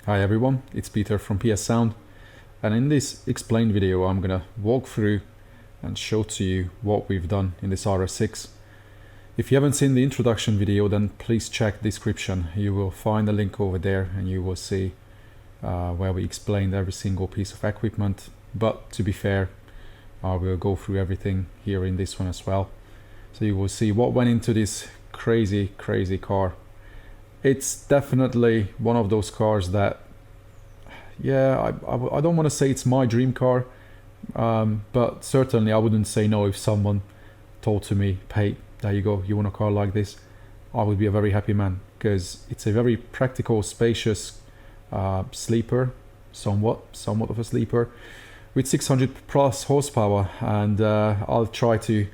Hi everyone, it's Peter from PS Sound, and in this explained video I'm gonna walk through and show to you what we've done in this RS6. If you haven't seen the introduction video, then please check the description. You will find a link over there and you will see where we explained every single piece of equipment. But to be fair, I will go through everything here in this one as well. So you will see what went into this crazy car. It's definitely one of those cars that, yeah, I don't want to say it's my dream car, but certainly I wouldn't say no if someone told to me, hey, there you go, you want a car like this? I would be a very happy man, because it's a very practical, spacious sleeper, somewhat of a sleeper, with 600 plus horsepower, and I'll try to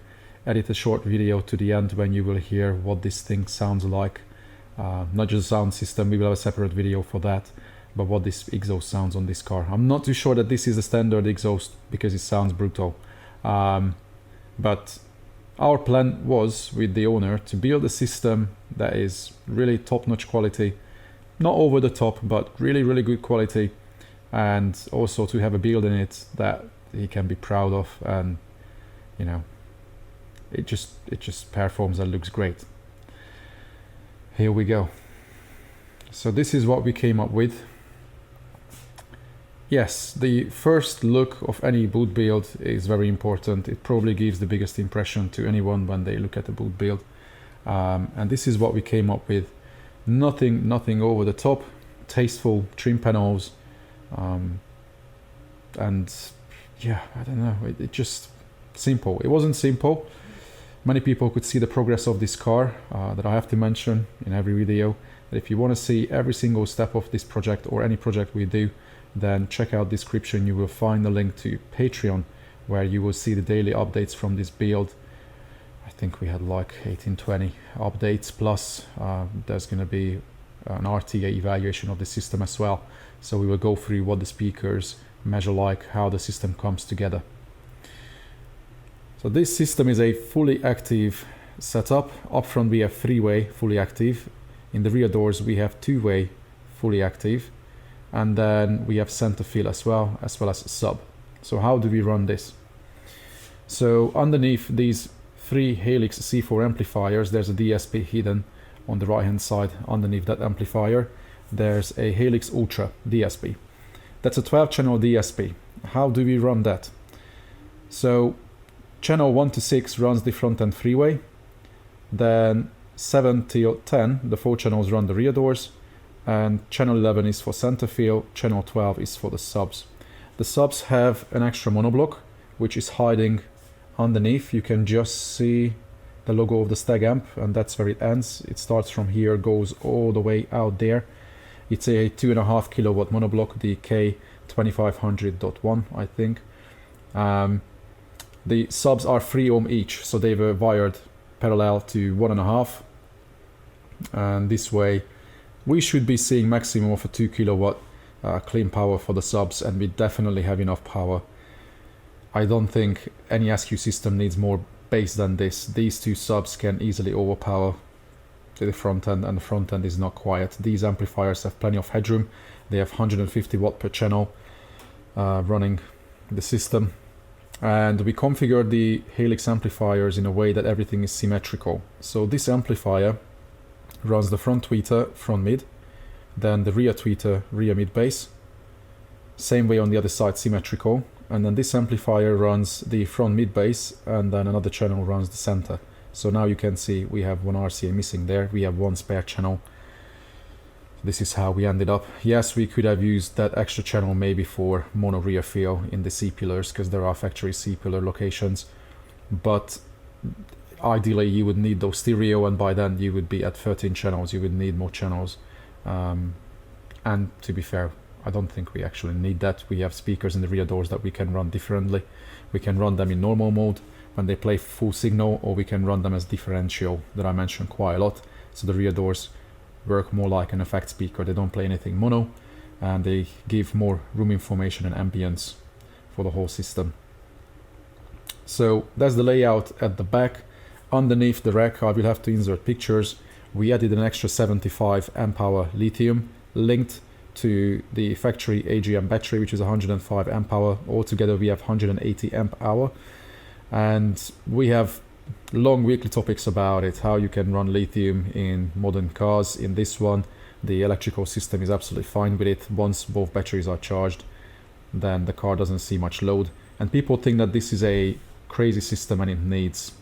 edit a short video to the end when you will hear what this thing sounds like. Not just sound system, we will have a separate video for that, but what this exhaust sounds on this car. I'm not too sure that this is a standard exhaust because it sounds brutal, but our plan was with the owner to build a system that is really top-notch quality, not over the top, but really good quality, and also to have a build in it that he can be proud of, and you know, it just performs and looks great. Here we go. So this is what we came up with. Yes, the first look of any boot build is very important. It probably gives the biggest impression to anyone when they look at the boot build. And this is what we came up with. Nothing over the top, tasteful trim panels. And yeah, I don't know, it just simple. It wasn't simple. Many people could see the progress of this car that I have to mention in every video. That if you want to see every single step of this project or any project we do, then check out the description. You will find the link to Patreon, where you will see the daily updates from this build. I think we had like 18-20 updates, plus there's going to be an RTA evaluation of the system as well. So we will go through what the speakers measure like, how the system comes together. So this system is a fully active setup. Up front we have three-way fully active. In the rear doors we have two-way fully active. And then we have center fill as well as sub. So how do we run this? So underneath these three Helix C4 amplifiers, there's a DSP hidden on the right hand side. Underneath that amplifier, there's a Helix Ultra DSP. That's a 12-channel DSP. How do we run that? So channel 1 to 6 runs the front end three-way. Then 7 till 10, the 4 channels run the rear doors. And channel 11 is for center fill, channel 12 is for the subs. The subs have an extra monoblock, which is hiding underneath. You can just see the logo of the Steg amp, and that's where it ends. It starts from here, goes all the way out there. It's a 2.5 kilowatt monoblock, the K2500.1, I think. The subs are 3 ohm each, so they were wired parallel to 1.5. And this way, we should be seeing maximum of a 2 kilowatt clean power for the subs, and we definitely have enough power. I don't think any SQ system needs more bass than this. These two subs can easily overpower the front end, and the front end is not quiet. These amplifiers have plenty of headroom. They have 150 watt per channel running the system. And we configured the Helix amplifiers in a way that everything is symmetrical. So this amplifier runs the front tweeter, front mid, then the rear tweeter, rear mid bass. Same way on the other side, symmetrical. And then this amplifier runs the front mid bass, and then another channel runs the center. So now you can see we have one RCA missing there. We have one spare channel. This is how we ended up. Yes, we could have used that extra channel maybe for mono rear fill in the C-pillars, because there are factory C-pillar locations. But ideally you would need those stereo, and by then you would be at 13 channels. You would need more channels. And to be fair, I don't think we actually need that. We have speakers in the rear doors that we can run differently. We can run them in normal mode when they play full signal, or we can run them as differential that I mentioned quite a lot. So the rear doors work more like an effect speaker. They don't play anything mono, and they give more room information and ambience for the whole system. So that's the layout at the back. Underneath the rack, I will have to insert pictures. We added an extra 75 amp hour lithium linked to the factory AGM battery, which is 105 amp hour. Altogether we have 180 amp hour, and we have long weekly topics about it, how you can run lithium in modern cars. In this one, the electrical system is absolutely fine with it. Once both batteries are charged, then the car doesn't see much load. And people think that this is a crazy system and it needs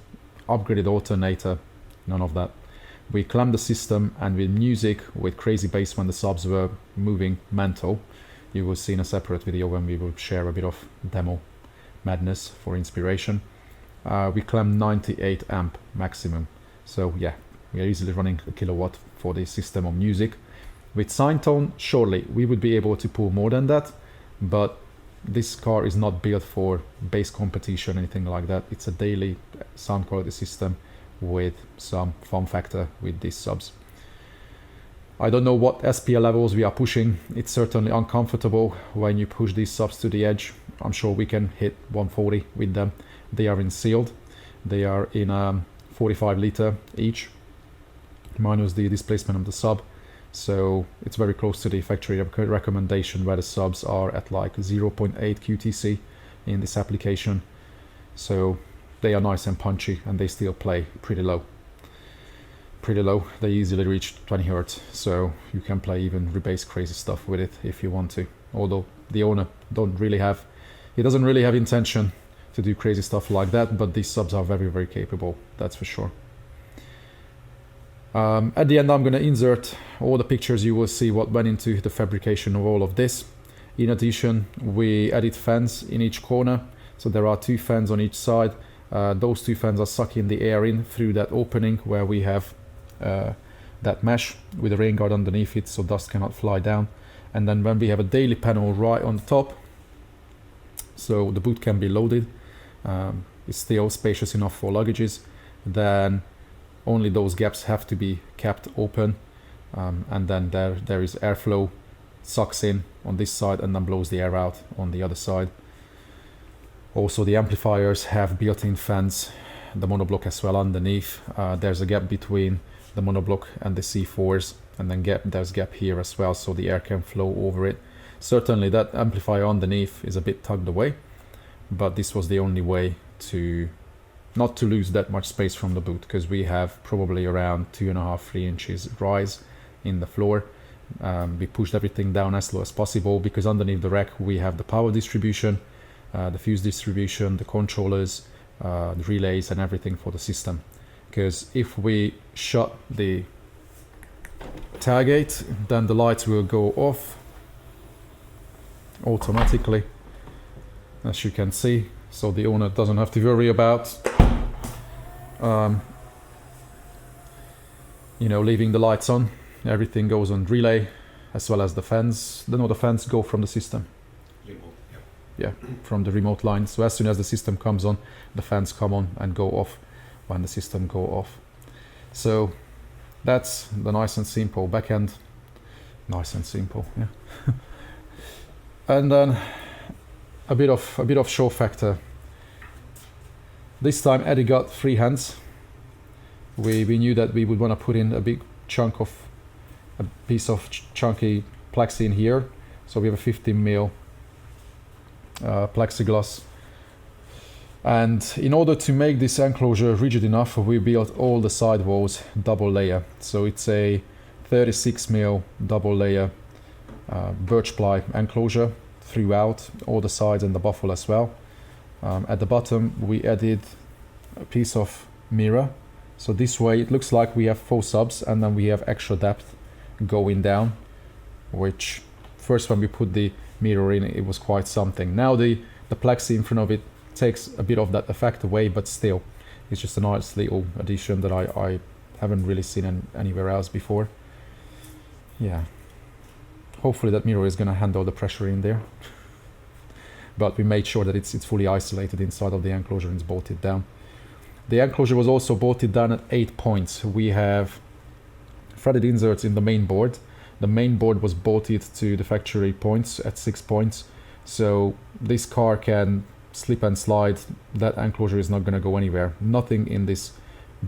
upgraded alternator. None of that. We clamped the system, and with music, with crazy bass when the subs were moving mental. You will see in a separate video when we will share a bit of demo madness for inspiration. We clamped 98 amp maximum. So yeah, we are easily running a kilowatt for the system of music. With sine tone, surely we would be able to pull more than that, but this car is not built for bass competition, anything like that. It's a daily sound quality system with some fun factor with these subs. I don't know what SPL levels we are pushing. It's certainly uncomfortable when you push these subs to the edge. I'm sure we can hit 140 with them. They are in sealed. They are in 45 liter each, minus the displacement of the sub. So it's very close to the factory recommendation, where the subs are at like 0.8 QTC in this application. So they are nice and punchy, and they still play pretty low. Pretty low. They easily reach 20 Hz, so you can play even rebase crazy stuff with it if you want to. Although the owner doesn't really have intention to do crazy stuff like that, but these subs are very, very capable, that's for sure. At the end, I'm going to insert all the pictures. You will see what went into the fabrication of all of this. In addition, we added fans in each corner, so there are 2 fans on each side. Those 2 fans are sucking the air in through that opening where we have that mesh with a rain guard underneath it, so dust cannot fly down. And then when we have a daily panel right on the top, so the boot can be loaded, it's still spacious enough for luggages, then only those gaps have to be kept open, and then there is airflow, sucks in on this side and then blows the air out on the other side. Also, the amplifiers have built-in fans, the monoblock as well underneath. There's a gap between the monoblock and the C4s, and then there's gap here as well, so the air can flow over it. Certainly that amplifier underneath is a bit tugged away, but this was the only way to not to lose that much space from the boot, because we have probably around 2.5–3 inches rise in the floor. We pushed everything down as low as possible, because underneath the rack we have the power distribution, the fuse distribution, the controllers, the relays and everything for the system. Because if we shut the tailgate, then the lights will go off automatically, as you can see, so the owner doesn't have to worry about leaving the lights on. Everything goes on relay, as well as the fans. The fans go from the system. Remote, yeah, from the remote line. So as soon as the system comes on, the fans come on and go off when the system go off. So that's the nice and simple back end. Nice and simple, yeah. And then a bit of show factor. This time Eddie got 3 hands. We knew that we would want to put in a big chunk of a piece of chunky plexi in here. So we have a 15mm plexiglass. And in order to make this enclosure rigid enough, we built all the sidewalls double layer. So it's a 36mm double layer birch ply enclosure throughout all the sides and the baffle as well. At the bottom we added a piece of mirror, so this way it looks like we have 4 subs and then we have extra depth going down, which first when we put the mirror in, it was quite something. Now the plexi in front of it takes a bit of that effect away, but still it's just a nice little addition that I haven't really seen anywhere else before. Yeah, hopefully that mirror is going to handle the pressure in there. But we made sure that it's fully isolated inside of the enclosure and it's bolted down. The enclosure was also bolted down at 8 points. We have threaded inserts in the main board. The main board was bolted to the factory points at 6 points. So this car can slip and slide. That enclosure is not going to go anywhere. Nothing in this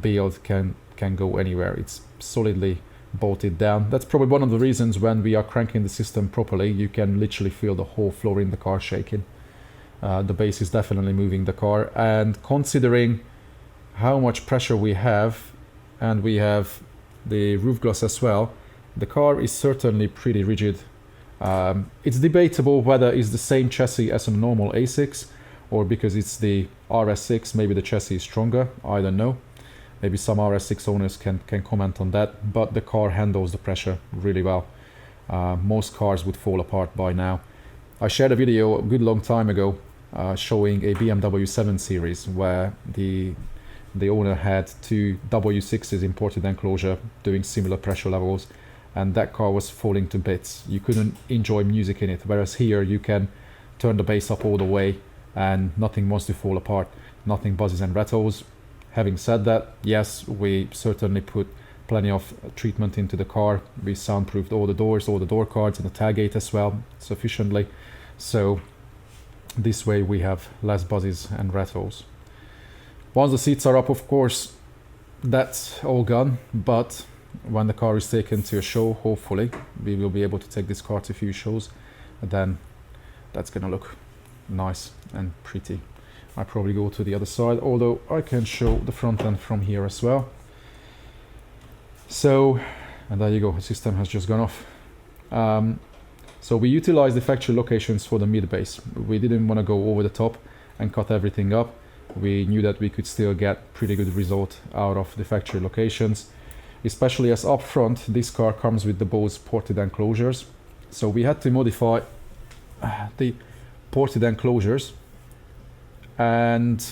build can go anywhere. It's solidly bolted down. That's probably one of the reasons when we are cranking the system properly, you can literally feel the whole floor in the car shaking. The base is definitely moving the car, and considering how much pressure we have, and we have the roof gloss as well, the car is certainly pretty rigid. It's debatable whether it's the same chassis as a normal A6, or because it's the RS6, maybe the chassis is stronger, I don't know. Maybe some RS6 owners can comment on that, but the car handles the pressure really well. Most cars would fall apart by now. I shared a video a good long time ago showing a BMW 7 Series where the owner had two W6s imported enclosure doing similar pressure levels, and that car was falling to bits. You couldn't enjoy music in it, whereas here you can turn the bass up all the way and nothing wants to fall apart, nothing buzzes and rattles. Having said that, yes, we certainly put plenty of treatment into the car. We soundproofed all the doors, all the door cards, and the tailgate as well sufficiently, so this way we have less buzzes and rattles. Once the seats are up, of course, that's all gone, but when the car is taken to a show, hopefully we will be able to take this car to a few shows, and then that's gonna look nice and pretty. I probably go to the other side, although I can show the front end from here as well. So, and there you go, the system has just gone off. So we utilized the factory locations for the mid base. We didn't want to go over the top and cut everything up. We knew that we could still get pretty good result out of the factory locations, especially as up front this car comes with the Bose ported enclosures. So we had to modify the ported enclosures, and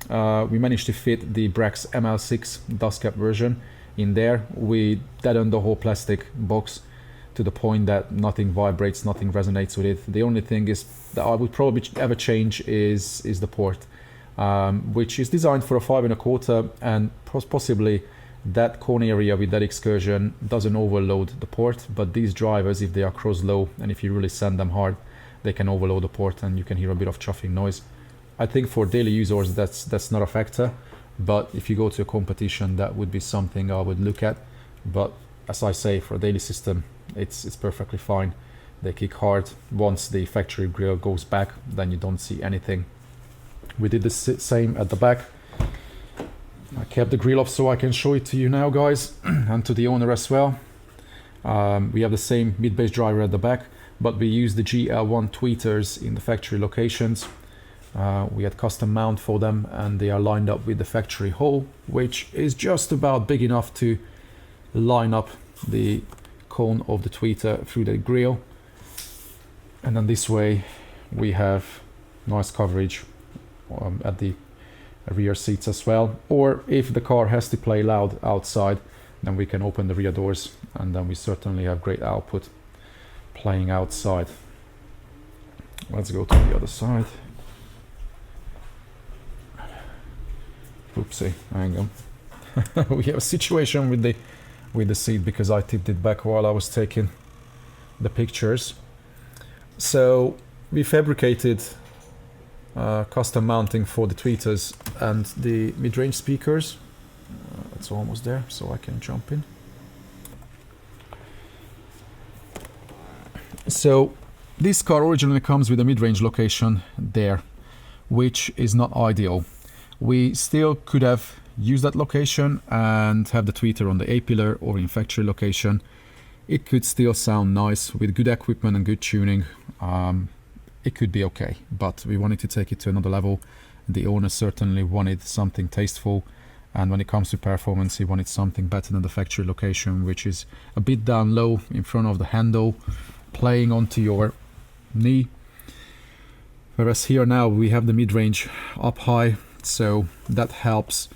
we managed to fit the Brax ML6 dust cap version in there. We deadened the whole plastic box to the point that nothing vibrates, nothing resonates with it. The only thing is that I would probably ever change is the port, which is designed for a 5.25, and possibly that cone area with that excursion doesn't overload the port, but these drivers, if they are cross low and if you really sand them hard, they can overload the port and you can hear a bit of chuffing noise. I think for daily users that's not a factor, but if you go to a competition, that would be something I would look at. But as I say, for a daily system, it's perfectly fine. They kick hard. Once the factory grille goes back, then you don't see anything. We did the same at the back. I kept the grill off so I can show it to you now, guys, and to the owner as well. We have the same mid-base driver at the back, but we use the GL1 tweeters in the factory locations. We had custom mount for them, and they are lined up with the factory hole, which is just about big enough to line up the cone of the tweeter through the grille. And then this way we have nice coverage at the rear seats as well. Or if the car has to play loud outside, then we can open the rear doors, and then we certainly have great output playing outside. Let's go to the other side. Oopsie, hang on. We have a situation with the seat because I tipped it back while I was taking the pictures. So we fabricated custom mounting for the tweeters and the mid-range speakers. It's almost there, so I can jump in. So this car originally comes with a mid-range location there, which is not ideal. We still could have used that location and have the tweeter on the A-pillar or in factory location. It could still sound nice with good equipment and good tuning. It could be okay, but we wanted to take it to another level. The owner certainly wanted something tasteful, and when it comes to performance, he wanted something better than the factory location, which is a bit down low in front of the handle, playing onto your knee. Whereas here now we have the mid-range up high, so that helps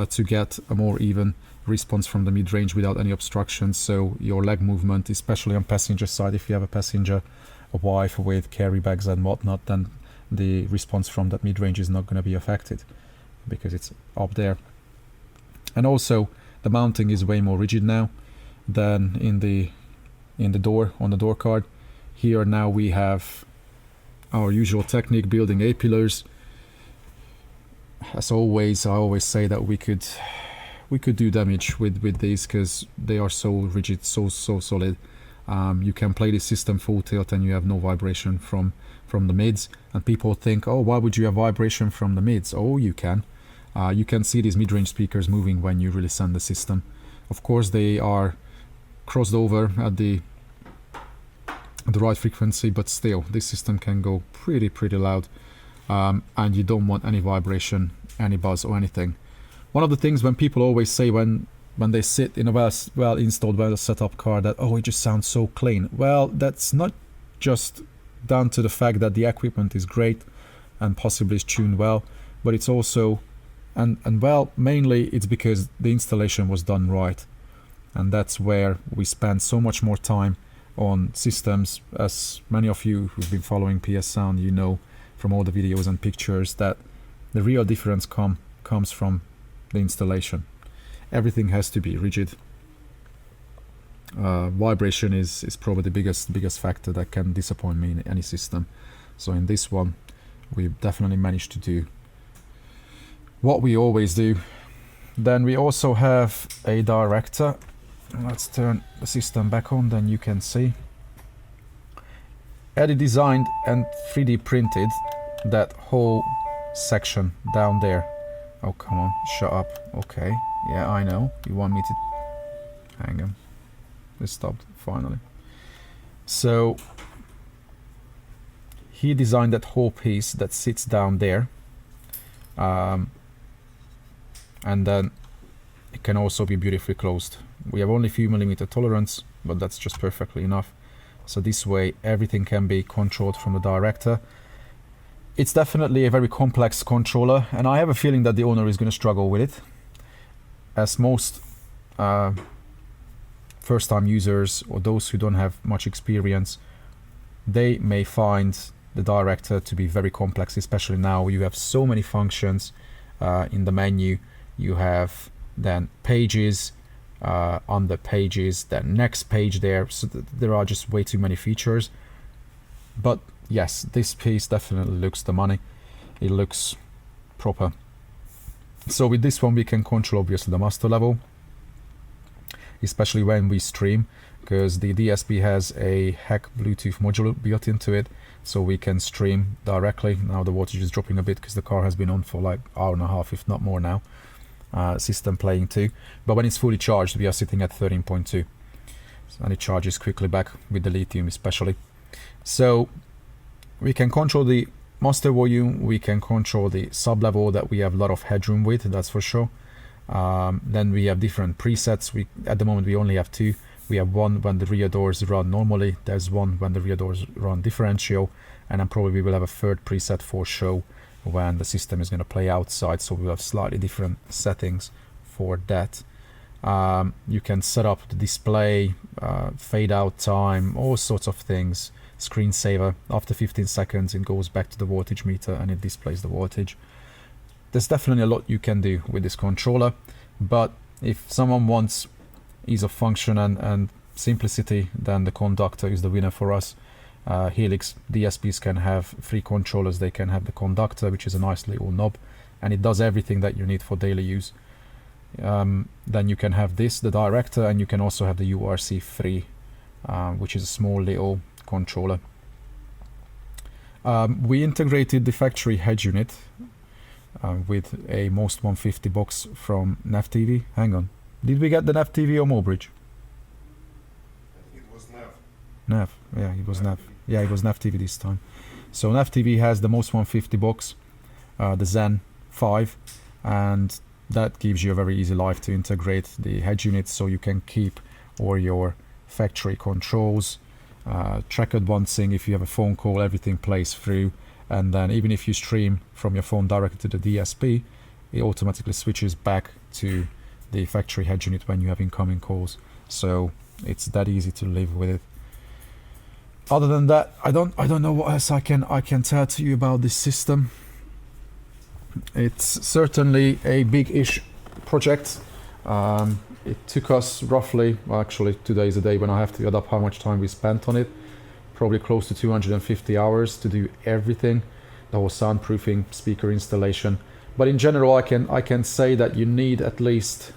to get a more even response from the mid-range without any obstructions. So your leg movement, especially on passenger side, if you have a passenger, a wife with carry bags and whatnot, then the response from that mid-range is not going to be affected because it's up there. And also the mounting is way more rigid now than in the door, on the door card. Here now we have our usual technique, building A-pillars. As always, I always say that we could we could do damage with these because they are so rigid, so solid. You can play this system full tilt and you have no vibration from the mids, and people think, oh, why would you have vibration from the mids? Oh, you can. You can see these mid-range speakers moving when you really send the system. Of course, they are crossed over at the right frequency, but still, this system can go pretty loud, and you don't want any vibration, any buzz or anything. One of the things when people always say when they sit in a well installed, well set up car that, oh, it just sounds so clean. Well, that's not just down to the fact that the equipment is great and possibly is tuned well, but it's also and well, mainly it's because the installation was done right, and that's where we spend so much more time on systems. As many of you who've been following PS Sound, you know from all the videos and pictures that the real difference comes from the installation. Everything has to be rigid. Vibration is probably the biggest factor that can disappoint me in any system. So in this one, we definitely managed to do what we always do. Then we also have a director. Let's turn the system back on, then you can see. Audi designed and 3D printed that whole section down there. Oh, come on, shut up. Okay, yeah, I know. You want me to... Hang on. It stopped, finally. So, he designed that whole piece that sits down there. And then it can also be beautifully closed. We have only a few millimeter tolerance, but that's just perfectly enough. So this way everything can be controlled from the director. It's definitely a very complex controller, and I have a feeling that the owner is going to struggle with it. As most first-time users or those who don't have much experience, they may find the director to be very complex, especially now you have so many functions in the menu. You have then pages, under pages, then next page there, so there are just way too many features. But yes, this piece definitely looks the money. It looks proper. So with this one we can control obviously the master level, especially when we stream, because the DSP has a hack Bluetooth module built into it, so we can stream directly. Now the wattage is dropping a bit because the car has been on for like an hour and a half, if not more now. System playing too, but when it's fully charged we are sitting at 13.2, and it charges quickly back with the lithium especially. So we can control the master volume, we can control the sub level that we have a lot of headroom with, that's for sure. Then we have different presets. At the moment we only have two. We have one when the rear doors run normally, there's one when the rear doors run differential, and then probably we will have a third preset for show when the system is going to play outside, so we'll have slightly different settings for that. You can set up the display, fade out time, all sorts of things. Screensaver, after 15 seconds it goes back to the voltage meter and it displays the voltage. There's definitely a lot you can do with this controller, but if someone wants ease of function and simplicity, then the conductor is the winner for us. Helix DSPs can have 3 controllers. They can have the conductor, which is a nice little knob, and it does everything that you need for daily use. Then you can have this, the director, and you can also have the URC3, which is a small little controller. We integrated the factory head unit with a Most 150 box from NAV TV. Hang on, did we get the NAV TV or Mobridge? It was NAV. NAV, yeah, it was NAV. Yeah, it was NAV TV this time. So NAV TV has the Most 150 box, the Zen 5, and that gives you a very easy life to integrate the head unit, so you can keep all your factory controls, track advancing. If you have a phone call, everything plays through, and then even if you stream from your phone directly to the DSP, it automatically switches back to the factory head unit when you have incoming calls. So it's that easy to live with it. Other than that, I don't know what else I can tell to you about this system. It's certainly a big-ish project. It took us roughly, well, actually 2 days a day when I have to add up how much time we spent on it. Probably close to 250 hours to do everything, the whole soundproofing, speaker installation. But in general, I can say that you need at least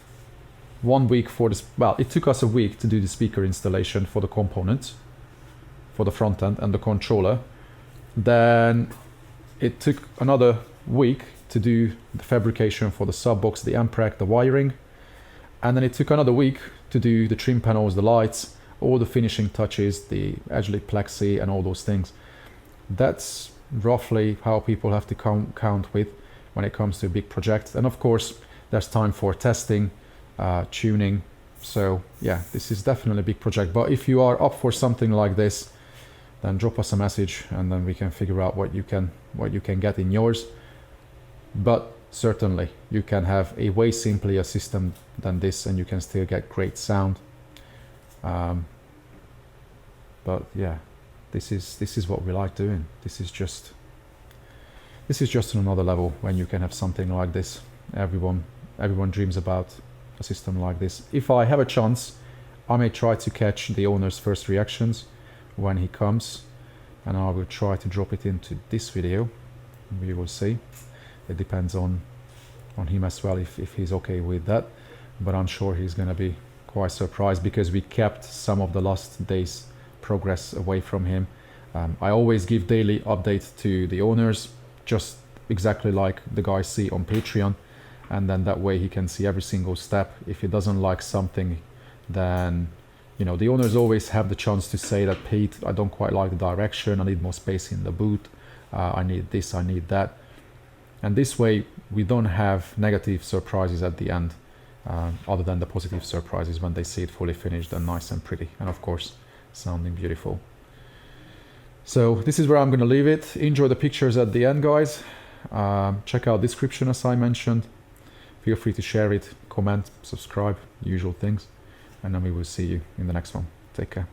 1 week for this. Well, it took us a week to do the speaker installation for the components, for the front end and the controller. Then it took another week to do the fabrication for the sub box, the amp rack, the wiring. And then it took another week to do the trim panels, the lights, all the finishing touches, the Agility plexi and all those things. That's roughly how people have to count with when it comes to a big project. And of course, there's time for testing, tuning. So yeah, this is definitely a big project. But if you are up for something like this, then drop us a message and then we can figure out what you can get in yours. But certainly you can have a way simpler system than this and you can still get great sound. But yeah, this is what we like doing. This is just on another level when you can have something like this. Everyone dreams about a system like this. If I have a chance, I may try to catch the owner's first reactions when he comes, and I will try to drop it into this video. We will see. It depends on him as well, if he's okay with that. But I'm sure he's gonna be quite surprised because we kept some of the last day's progress away from him. I always give daily updates to the owners, just exactly like the guys see on Patreon, and then that way he can see every single step. If he doesn't like something, then the owners always have the chance to say that, Pete, I don't quite like the direction, I need more space in the boot, I need this, I need that. And this way we don't have negative surprises at the end, other than the positive surprises when they see it fully finished and nice and pretty, and of course sounding beautiful. So this is where I'm going to leave it. Enjoy the pictures at the end, guys. Check out description as I mentioned. Feel free to share it, comment, subscribe, usual things. And then we will see you in the next one. Take care.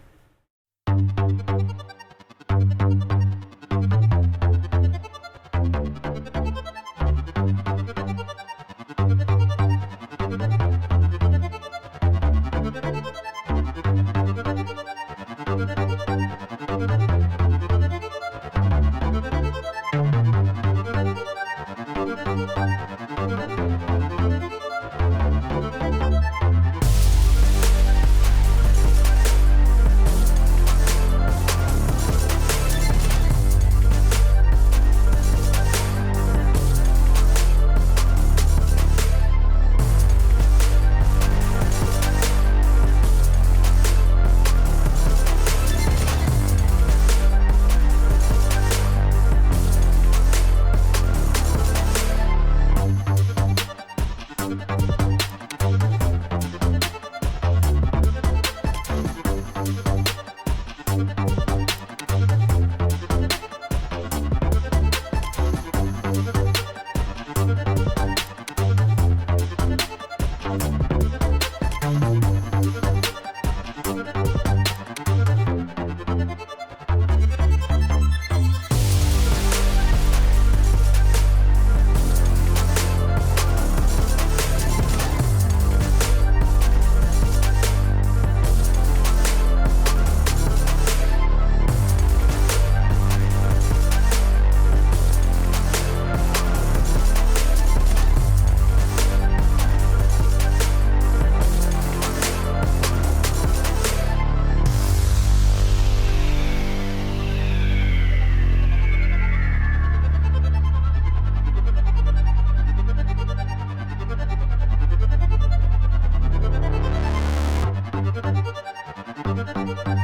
Thank you.